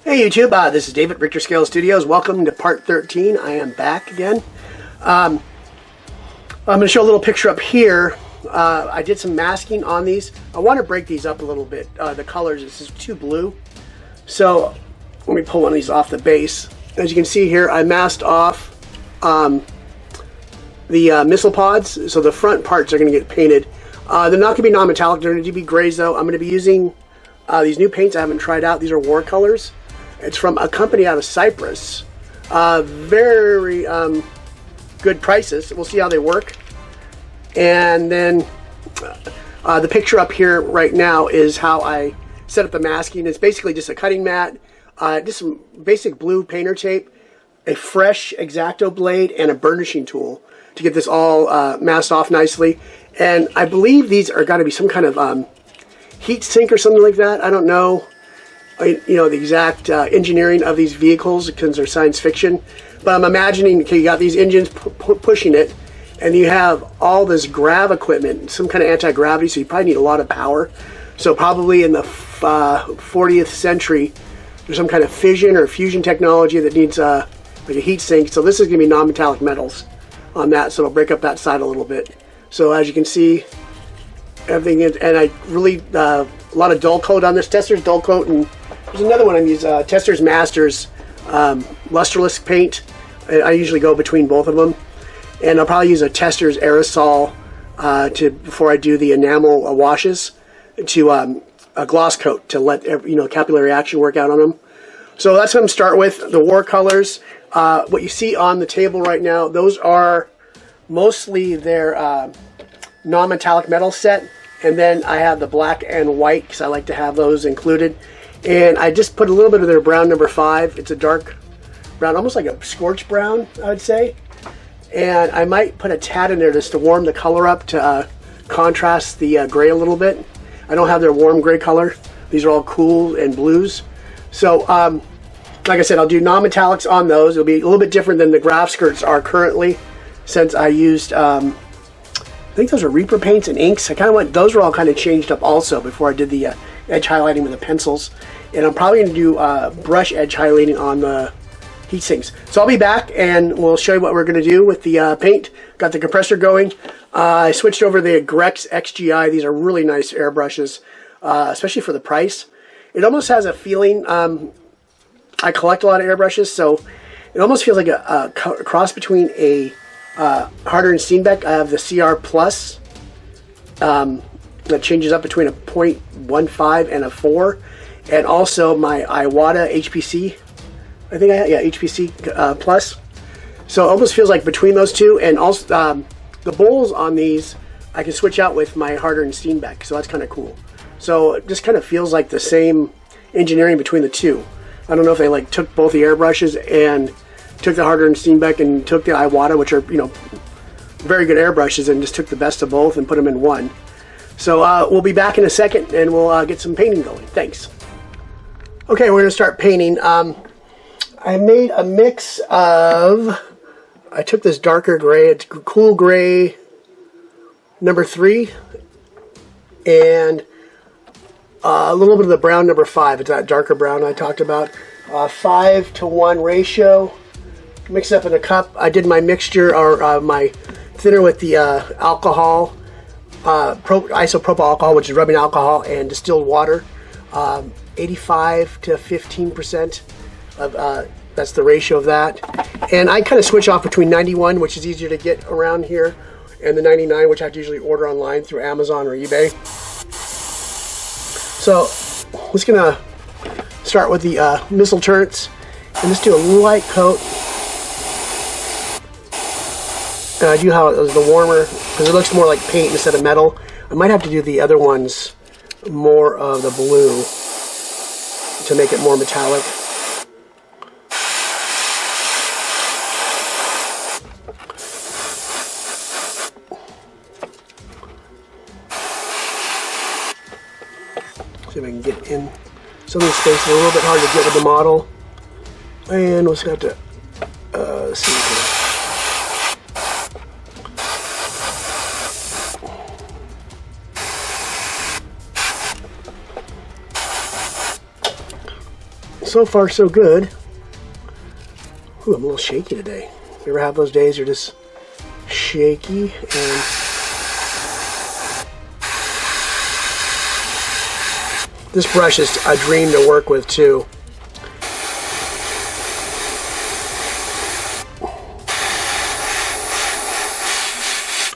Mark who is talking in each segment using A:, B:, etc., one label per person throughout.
A: Hey YouTube, this is David, Richter Scale Studios. Welcome to part 13. I am back again. I'm going to show a little picture up here. I did some masking on these. I want to break these up a little bit. The colors, this is too blue. So let me pull one of these off the base. As you can see here, I masked off the missile pods. So the front parts are going to get painted. They're not going to be non-metallic. They're going to be grays though. I'm going to be using these new paints I haven't tried out. These are watercolors. It's from a company out of Cyprus. Very good prices. We'll see how they work. And then the picture up here right now is how I set up the masking. It's basically just a cutting mat, just some basic blue painter tape, a fresh X-Acto blade, and a burnishing tool to get this all masked off nicely. And I believe these are got to be some kind of heat sink or something like that. I don't know. You know, the exact engineering of these vehicles because they're science fiction, but I'm imagining, okay, you got these engines pushing it, and you have all this grav equipment, some kind of anti-gravity, so you probably need a lot of power. So probably in the 40th century, there's some kind of fission or fusion technology that needs like a heat sink. So this is going to be non-metallic metals on that, so it'll break up that side a little bit. So as you can see, everything is, and I really a lot of dull coat on this. Testor's dull coat, and there's another one I use, Testor's Masters lusterless paint. I usually go between both of them, and I'll probably use a Testor's aerosol before I do the enamel washes to a gloss coat to let capillary action work out on them. So that's what I'm going to start with. The watercolors. What you see on the table right now, those are mostly their non-metallic metal set. And then I have the black and white because I like to have those included. And I just put a little bit of their brown number 5. It's a dark brown, almost like a scorched brown, I would say. And I might put a tad in there just to warm the color up to contrast the gray a little bit. I don't have their warm gray color. These are all cool and blues. So, like I said, I'll do non-metallics on those. It'll be a little bit different than the graph skirts are currently, since I used... I think those are Reaper paints and inks. I kind of went, those were all kind of changed up also before I did the edge highlighting with the pencils. And I'm probably going to do brush edge highlighting on the heat sinks. So I'll be back and we'll show you what we're going to do with the paint. Got the compressor going. I switched over the Grex XGI. These are really nice airbrushes, especially for the price. It almost has a feeling, I collect a lot of airbrushes, so it almost feels like a cross between a Harder and Steenbeck. I have the CR Plus that changes up between a 0.15 and a 4, and also my Iwata HPC. I think HPC Plus. So it almost feels like between those two, and also the bowls on these I can switch out with my Harder and Steenbeck. So that's kind of cool. So it just kind of feels like the same engineering between the two. I don't know if they like took both the airbrushes and took the Harder and Steenbeck and took the Iwata, which are, very good airbrushes, and just took the best of both and put them in one. So we'll be back in a second and we'll get some painting going. Thanks. Okay, we're going to start painting. I made a mix of, I took this darker gray, it's cool gray number 3, and a little bit of the brown number 5. It's that darker brown I talked about. 5-to-1 ratio. Mix it up in a cup. I did my mixture, or my thinner with the alcohol, isopropyl alcohol, which is rubbing alcohol, and distilled water. 85 to 15% of that's the ratio of that. And I kind of switch off between 91, which is easier to get around here, and the 99, which I have to usually order online through Amazon or eBay. So I'm just gonna start with the missile turrets and just do a light coat. And I do how it was the warmer, because it looks more like paint instead of metal. I might have to do the other ones more of the blue to make it more metallic. See if I can get in some of the space. It's a little bit hard to get with the model. And we'll just have to see here. so far so good. Ooh, I'm a little shaky today. You ever have those days you're just shaky? And this brush is a dream to work with too.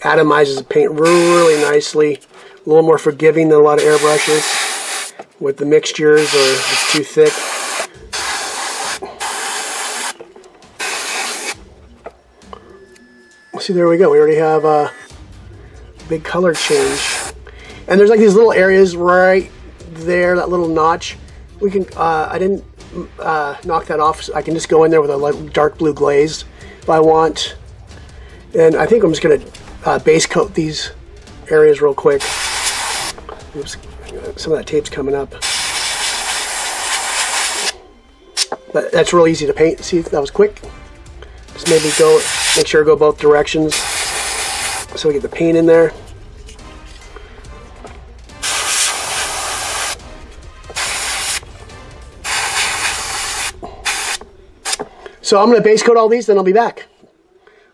A: Atomizes the paint really nicely. A little more forgiving than a lot of airbrushes with the mixtures, or if it's too thick. See, there we go. We already have a big color change. And there's like these little areas right there, that little notch. We can, I didn't knock that off. So I can just go in there with a light, dark blue glaze if I want. And I think I'm just going to base coat these areas real quick. Oops, some of that tape's coming up. But that's real easy to paint. See, that was quick. Just maybe make sure to go both directions so we get the paint in there. So I'm going to base coat all these, then I'll be back.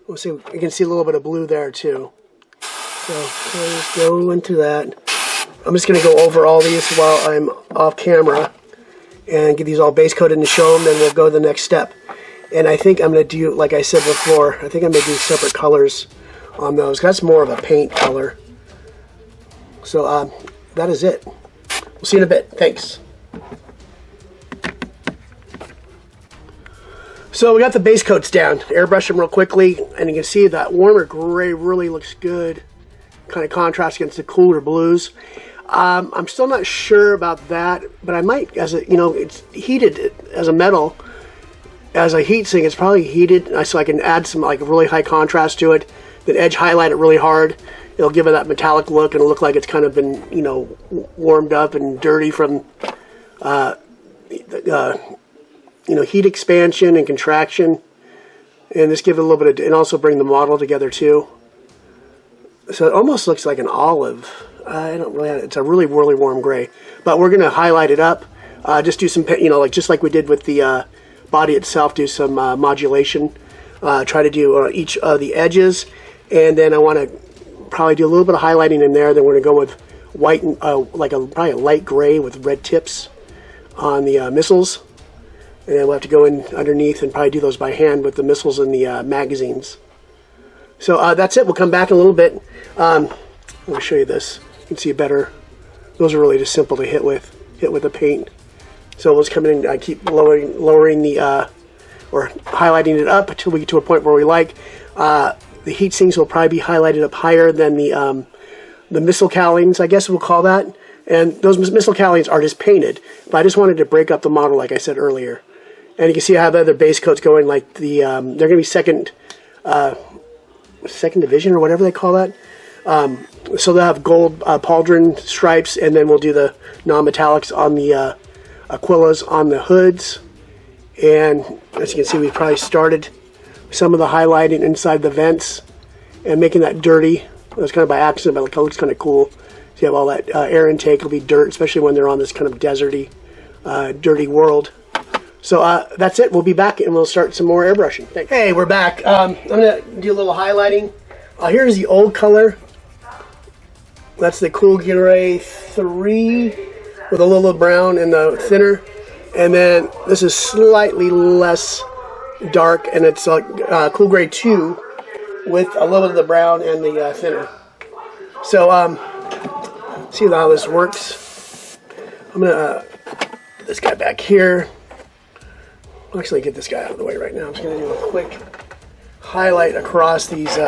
A: We'll see. You can see a little bit of blue there too. So let's go into that. I'm just going to go over all these while I'm off camera and get these all base coated and show them, then we'll go to the next step. And I think I'm going to do, like I said before, I think I'm going to do separate colors on those. That's more of a paint color. So that is it. We'll see you in a bit. Thanks. So we got the base coats down. Airbrush them real quickly, and you can see that warmer gray really looks good. Kind of contrast against the cooler blues. I'm still not sure about that, but I might, as a, you know, it's heated as a metal, as a heat sink. It's probably heated, so I can add some like really high contrast to it. Then edge highlight it really hard. It'll give it that metallic look, and it'll look like it's kind of been, you know, warmed up and dirty from, you know, heat expansion and contraction, and just give it a little bit of, and also bring the model together too. So it almost looks like an olive. I don't really, it's a really, really warm gray, but we're going to highlight it up. Just do some, you know, like just like we did with the body itself, do some modulation. Try to do each of the edges, and then I want to probably do a little bit of highlighting in there. Then we're going to go with white, and, like probably a light gray with red tips on the missiles. And then we'll have to go in underneath and probably do those by hand with the missiles and the magazines. So that's it. We'll come back in a little bit. I'm going to show you this. You can see better. Those are really just simple to hit with the paint. So we'll just come in and keep lowering the, or highlighting it up until we get to a point where we like. The heat sinks will probably be highlighted up higher than the missile cowlings, I guess we'll call that. And those missile cowlings are just painted. But I just wanted to break up the model like I said earlier. And you can see I have other base coats going, like the they're going to be second division or whatever they call that. So they'll have gold pauldron stripes, and then we'll do the non-metallics on the Aquillas on the hoods. And as you can see, we probably started some of the highlighting inside the vents and making that dirty. It was kind of by accident, but it looks kind of cool. So you have all that air intake will be dirt, especially when they're on this kind of deserty, dirty world. So that's it. We'll be back and we'll start some more airbrushing. Thanks. Hey, we're back. I'm going to do a little highlighting. Here's the old color. That's the Cool Gray 3 with a little brown and the thinner. And then this is slightly less dark, and it's Cool Gray 2 with a little bit of the brown and the thinner. So see how this works. I'm going to put this guy back here. I'll actually get this guy out of the way right now. I'm just going to do a quick highlight across these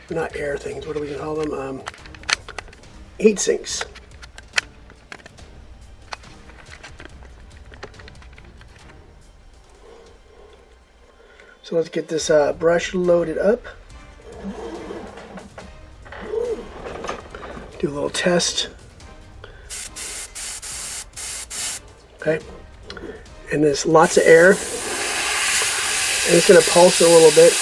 A: not air things, what do we call them? Heat sinks. So let's get this brush loaded up. Do a little test. Okay, and there's lots of air, and it's going to pulse a little bit.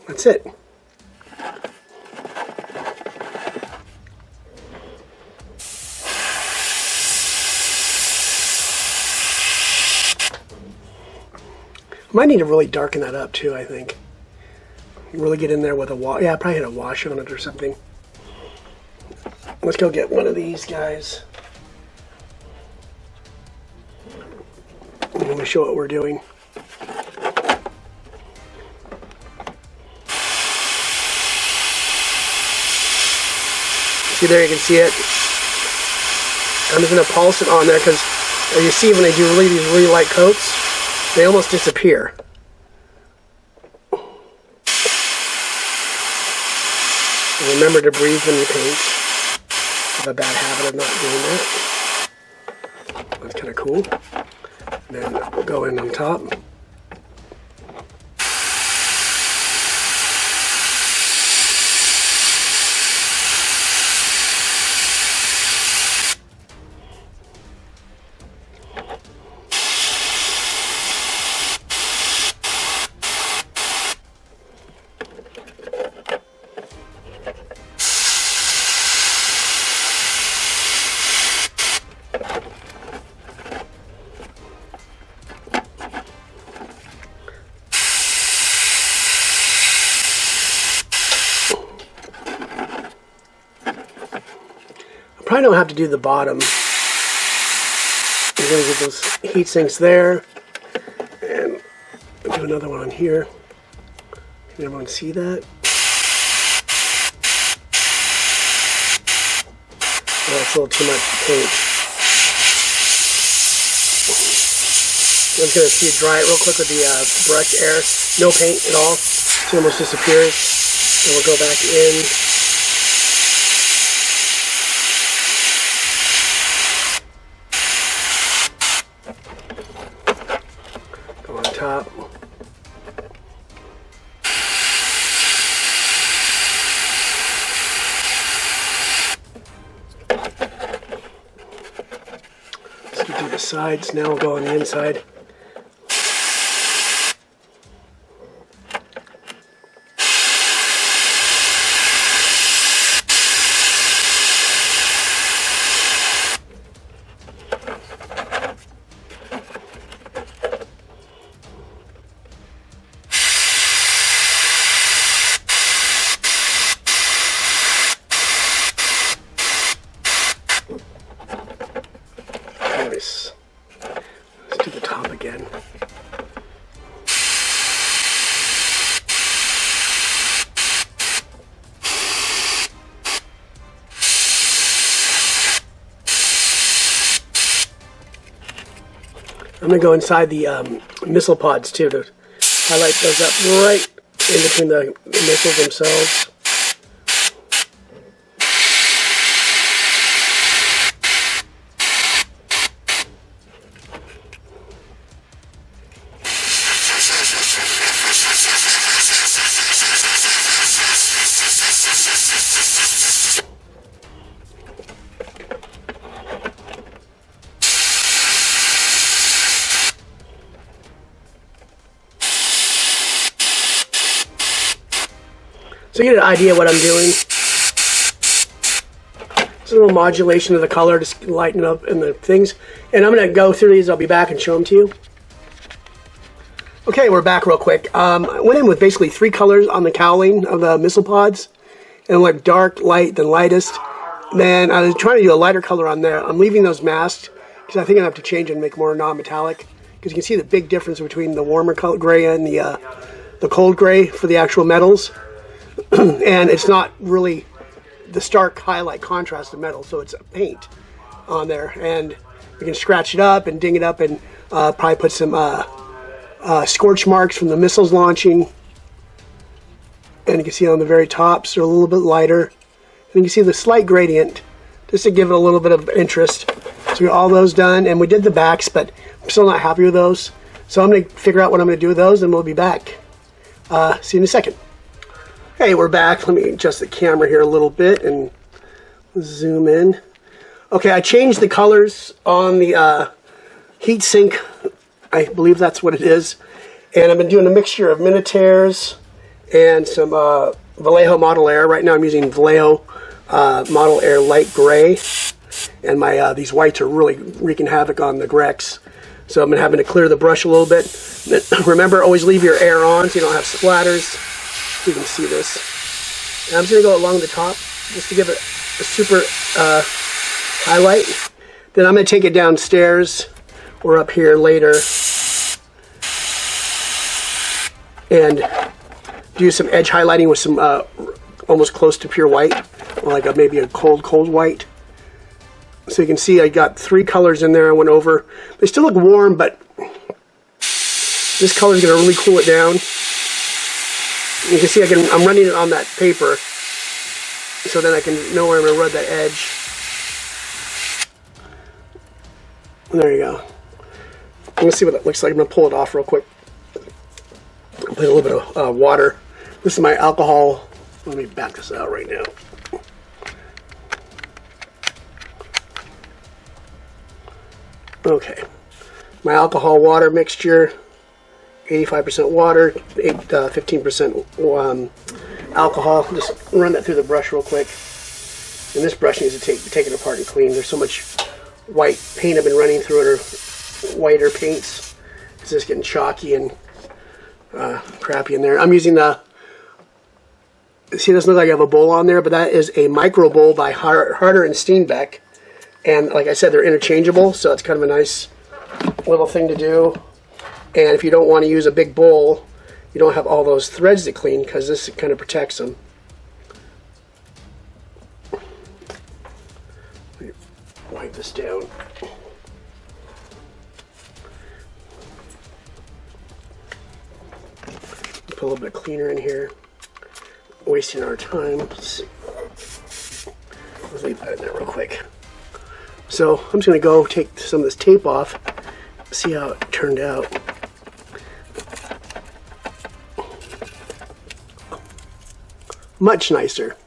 A: That's it. Might need to really darken that up too, I think. Really get in there with a wash. Yeah, I probably had a wash on it or something. Let's go get one of these guys. Let me show what we're doing. See there, you can see it. I'm just going to pulse it on there because you see when they do these really light coats, they almost disappear. And remember to breathe when you paint. I have a bad habit of not doing that. That's kind of cool. And then we'll go in on top. Probably don't have to do the bottom. We're going to get those heat sinks there, and do another one on here. Can everyone see that? Oh, that's a little too much paint. I'm just going to see it dry it real quick with the brush air. No paint at all. It almost disappears. And we'll go back in. Top. Let's do the sides. Now we'll go on the inside. Nice. Let's do the top again. I'm going to go inside the missile pods too to highlight those up right in between the missiles themselves. So you get an idea of what I'm doing. Just a little modulation of the color, just lighten it up in the things. And I'm going to go through these. I'll be back and show them to you. Okay, we're back real quick. I went in with basically 3 colors on the cowling of the missile pods. And like dark, light, then lightest. Then I was trying to do a lighter color on there. I'm leaving those masked because I think I have to change and make more non-metallic. Because you can see the big difference between the warmer color gray and the cold gray for the actual metals. And it's not really the stark highlight contrast of metal, so it's a paint on there, and we can scratch it up and ding it up and probably put some scorch marks from the missiles launching, and you can see on the very tops they're a little bit lighter, and you can see the slight gradient just to give it a little bit of interest. So we got all those done, and we did the backs, but I'm still not happy with those, so I'm going to figure out what I'm going to do with those, and we'll be back. See you in a second. Hey, we're back. Let me adjust the camera here a little bit and zoom in. Okay, I changed the colors on the heat sink. I believe that's what it is. And I've been doing a mixture of Minotaurs and some Vallejo Model Air. Right now I'm using Vallejo Model Air Light Gray. And my these whites are really wreaking havoc on the Grex. So I'm having to clear the brush a little bit. Remember, always leave your air on so you don't have splatters. You can see this. And I'm just going to go along the top just to give it a super highlight. Then I'm going to take it downstairs or up here later and do some edge highlighting with some almost close to pure white, or like maybe a cold white. So you can see I got 3 colors in there I went over. They still look warm, but this color is going to really cool it down. You can see I'm running it on that paper, so then I can know where I'm going to rub that edge. And there you go. Let's see what that looks like. I'm going to pull it off real quick. Put a little bit of water. This is my alcohol. Let me back this out right now. Okay, my alcohol water mixture, 85% water, 15% alcohol. Just run that through the brush real quick. And this brush needs to be taken apart and cleaned. There's so much white paint I've been running through it, or whiter paints. It's just getting chalky and crappy in there. I'm using the, see, it doesn't look like I have a bowl on there, but that is a micro bowl by Harder and Steenbeck. And like I said, they're interchangeable, so it's kind of a nice little thing to do. And if you don't want to use a big bowl, you don't have all those threads to clean, because this kind of protects them. Wipe this down. Put a little bit of cleaner in here. Wasting our time. Let's leave that in there real quick. So I'm just going to go take some of this tape off, see how it turned out. Much nicer.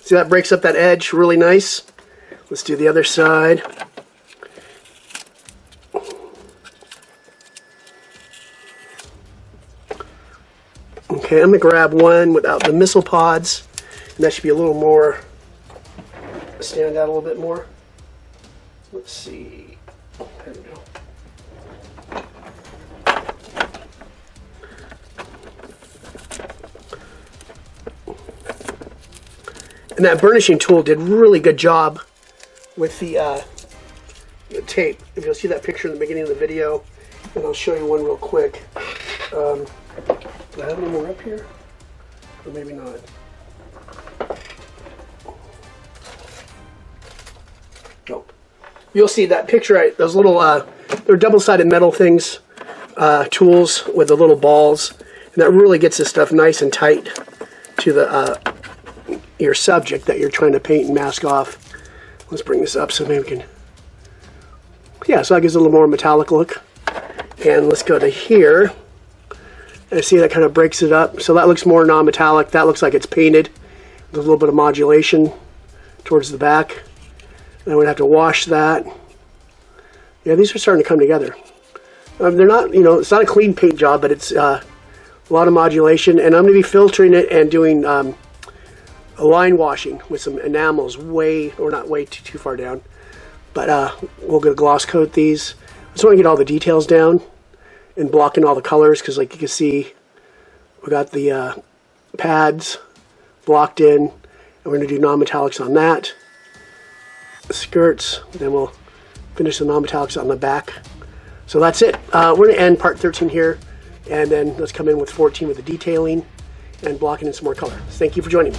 A: See, that breaks up that edge really nice. Let's do the other side. Okay, I'm going to grab one without the missile pods, and that should be a little more, stand out a little bit more. Let's see. There we go. And that burnishing tool did really good job with the tape. If you'll see that picture in the beginning of the video, and I'll show you one real quick. Do I have any more up here? Or maybe not. Nope. You'll see that picture, right? Those little, they're double-sided metal things, tools with the little balls, and that really gets this stuff nice and tight to the your subject that you're trying to paint and mask off. Let's bring this up so maybe we can, yeah, so that gives it a little more metallic look. And let's go to here, and see that kind of breaks it up. So that looks more non-metallic. That looks like it's painted. There's a little bit of modulation towards the back. And I would have to wash that. Yeah, these are starting to come together. They're not, you know, it's not a clean paint job, but it's a lot of modulation. And I'm going to be filtering it and doing a line washing with some enamels not way too far down. But we'll get a gloss coat these. I just want to get all the details down and block in all the colors, because like you can see, we got the pads blocked in, and we're going to do non-metallics on that. Skirts, then we'll finish the non-metallics on the back. So that's it. We're going to end part 13 here, and then let's come in with 14 with the detailing and blocking in some more color. Thank you for joining me.